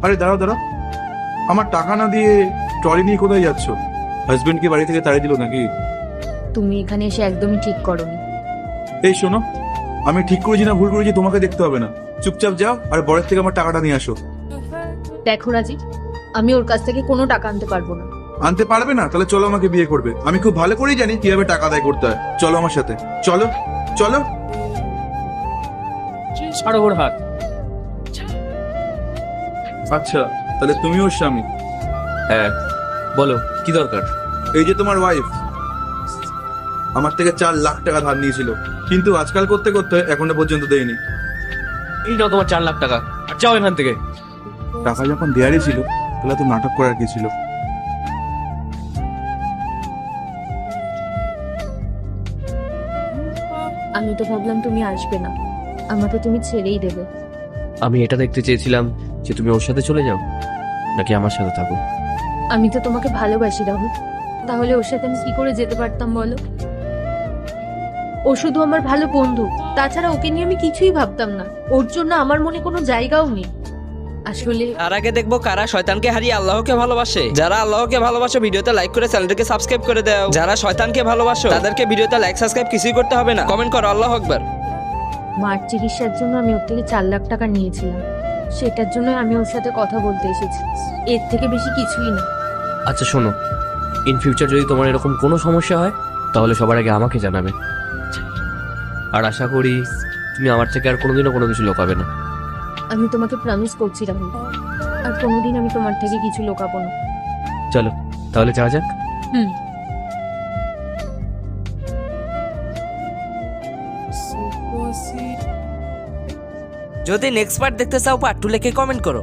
আরে দাঁড়াও দাঁড়াও, আমার টাকা না দিয়ে ট্রলি নিয়ে কোথায় যাচ্ছ? হাজবেন্ডকে বাড়ি থেকে তাড়িয়ে দিল নাকি? তুমি এখানে এসে একদমই ঠিক করোনি। এই শোনো, আমি ঠিক করেছি না ভুল করেছি তোমাকে দেখতে হবে না। চুপচাপ যাও আর বরের থেকে আমার টাকাটা নিয়ে আসো। দেখো রাজি, আমি ওর কাছ থেকে কোনো টাকা আনতে পারবো না। আনতে পারবে না? তাহলে চলো আমাকে বিয়ে করবে। আমি খুব ভালো করেই জানি কিভাবে টাকা আদায় করতে হয়। চলো আমার সাথে, চলো চলো। ছাড়ো ওর হাত। আচ্ছা, তাহলে তুমি ওর স্বামী? হ্যাঁ, বলো কি দরকার? এই যে তোমার ওয়াইফ আমার থেকে 4 লাখ টাকা ধার নিয়েছিল, কিন্তু আজকাল করতে করতে এখনো পর্যন্ত দেয়নি। এই নাও তোমার 4 লাখ টাকা, আর যাও এখান থেকে। টাকা যখন দেয়ারই ছিল তাহলে তো নাটক করার কি ছিল? আমি তো ভাবলাম তুমি আসবে না, আমাকে তুমি ছেড়েই দেবে। আমি এটা দেখতে চেয়েছিলাম যে তুমি ওর সাথে চলে যাও নাকি আমার সাথে থাকো। আমি তো তোমাকে ভালোবাসি রাহুল, তাহলে ওর সাথে আমি কি করে যেতে পারতাম বলো? ও শুধু আমার ভালো বন্ধু, তাছাড়া ওকে নিয়ে আমি কিছুই ভাবতাম না। ওর জন্য আমার মনে কোনো জায়গাও নেই আসলে। আর আগে দেখবো কারা শয়তানকে হারিয়ে আল্লাহকে ভালোবাসে। যারা আল্লাহকে ভালোবাসে ভিডিওতে লাইক করে চ্যানেলটাকে সাবস্ক্রাইব করে দাও। যারা শয়তানকে ভালোবাসো তাদেরকে ভিডিওতে লাইক সাবস্ক্রাইব কিছুই করতে হবে না, কমেন্ট করো আল্লাহু আকবার। মার চিকিৎসার জন্য আমি ওর থেকে 4 লাখ টাকা নিয়েছিলাম, সেটার জন্য আমি ওর সাথে কথা বলতে এসেছি। এর থেকে বেশি কিছুই না। আচ্ছা শোনো, ইন ফিউচার যদি তোমার এরকম কোনো সমস্যা হয় তাহলে সবার আগে আমাকে জানাবে। আর আশা করি তুমি আমার থেকে আর কোনোদিনও কোনো কিছু লুকাবে না। আমি তোমাকে প্রমিস করছি রাহুল, আর কোনোদিন আমি তোমার থেকে কিছু লুকাবো না। চলো তাহলে যাওয়া যাক। হুম। যদি নেক্সট পার্ট দেখতে চাও পার্ট 2 লিখে কমেন্ট করো।